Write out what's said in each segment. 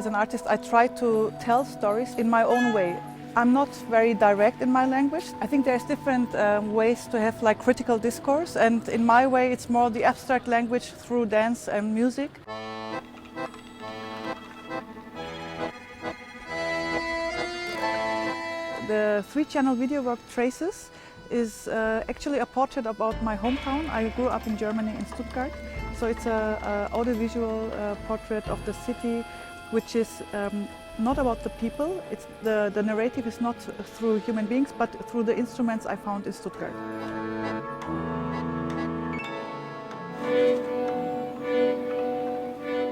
as an artist, I try to tell stories in my own way. I'm not very direct in my language. I think there's different ways to have like critical discourse, and in my way it's more the abstract language through dance and music. The 3-channel video work Traces is actually a portrait about my hometown. I grew up in Germany, in Stuttgart. So it's an audiovisual portrait of the city, which is not about the people. It's the narrative is not through human beings, but through the instruments I found in Stuttgart.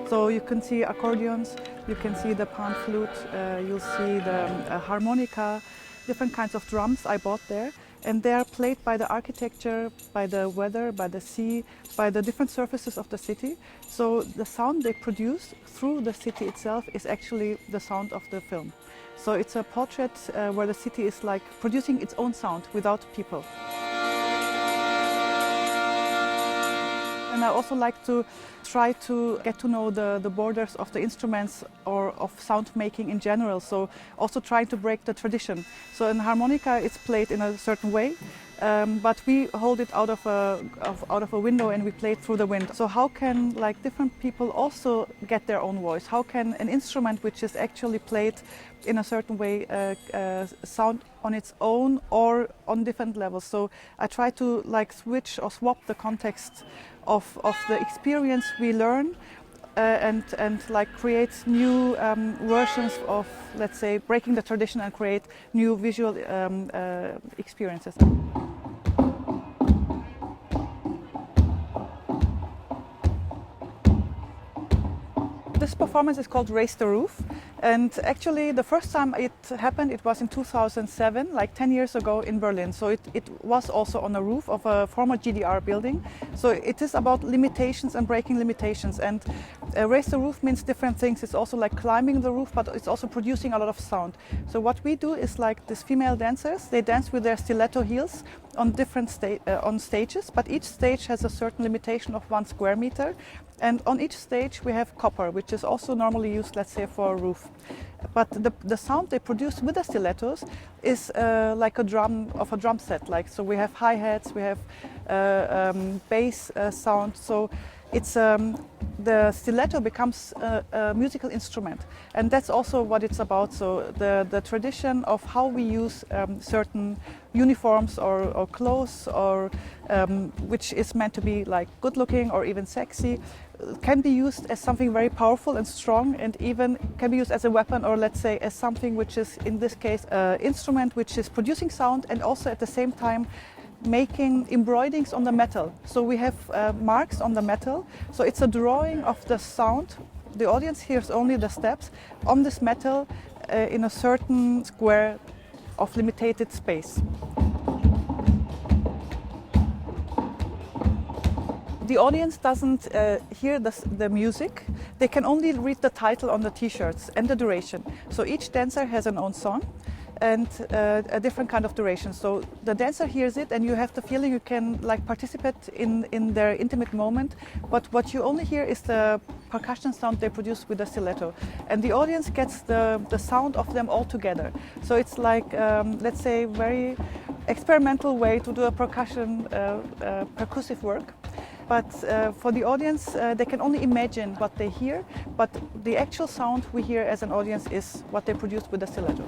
So you can see accordions, you can see the pan flute, you'll see the harmonica, different kinds of drums I bought there. And they are played by the architecture, by the weather, by the sea, by the different surfaces of the city. So the sound they produce through the city itself is actually the sound of the film. So it's a portrait where the city is like producing its own sound without people. And I also like to try to get to know the borders of the instruments or of sound making in general. So also trying to break the tradition. So in harmonica it's played in a certain way, but we hold it out of a window and we play it through the wind. So how can like different people also get their own voice? How can an instrument which is actually played in a certain way sound on its own or on different levels? So I try to like switch or swap the context of the experience we learn and like create new versions of, let's say, breaking the tradition and create new visual experiences. This performance is called Raise the Roof, and actually the first time it happened it was in 2007, like 10 years ago in Berlin. So it was also on the roof of a former GDR building. So it is about limitations and breaking limitations, and Raise the Roof means different things. It's also like climbing the roof, but it's also producing a lot of sound. So what we do is like these female dancers, they dance with their stiletto heels on different stages, but each stage has a certain limitation of 1 square meter. And on each stage we have copper, which is also normally used, let's say, for a roof. But the sound they produce with the stilettos is like a drum set. Like, so we have hi-hats, we have bass sound. So it's the stiletto becomes a musical instrument, and that's also what it's about. So the tradition of how we use certain uniforms or clothes, or which is meant to be like good looking or even sexy, can be used as something very powerful and strong, and even can be used as a weapon, or let's say as something which is in this case an instrument which is producing sound and also at the same time making embroiderings on the metal. So we have marks on the metal, so it's a drawing of the sound. The audience hears only the steps on this metal in a certain square of limited space. The audience doesn't hear the music, they can only read the title on the t-shirts and the duration. So each dancer has an own song and a different kind of duration. So the dancer hears it and you have the feeling you can like participate in their intimate moment, but what you only hear is the percussion sound they produce with the stiletto. And the audience gets the sound of them all together. So it's like, let's say, very experimental way to do a percussive work. But for the audience, they can only imagine what they hear, but the actual sound we hear as an audience is what they produce with the stiletto.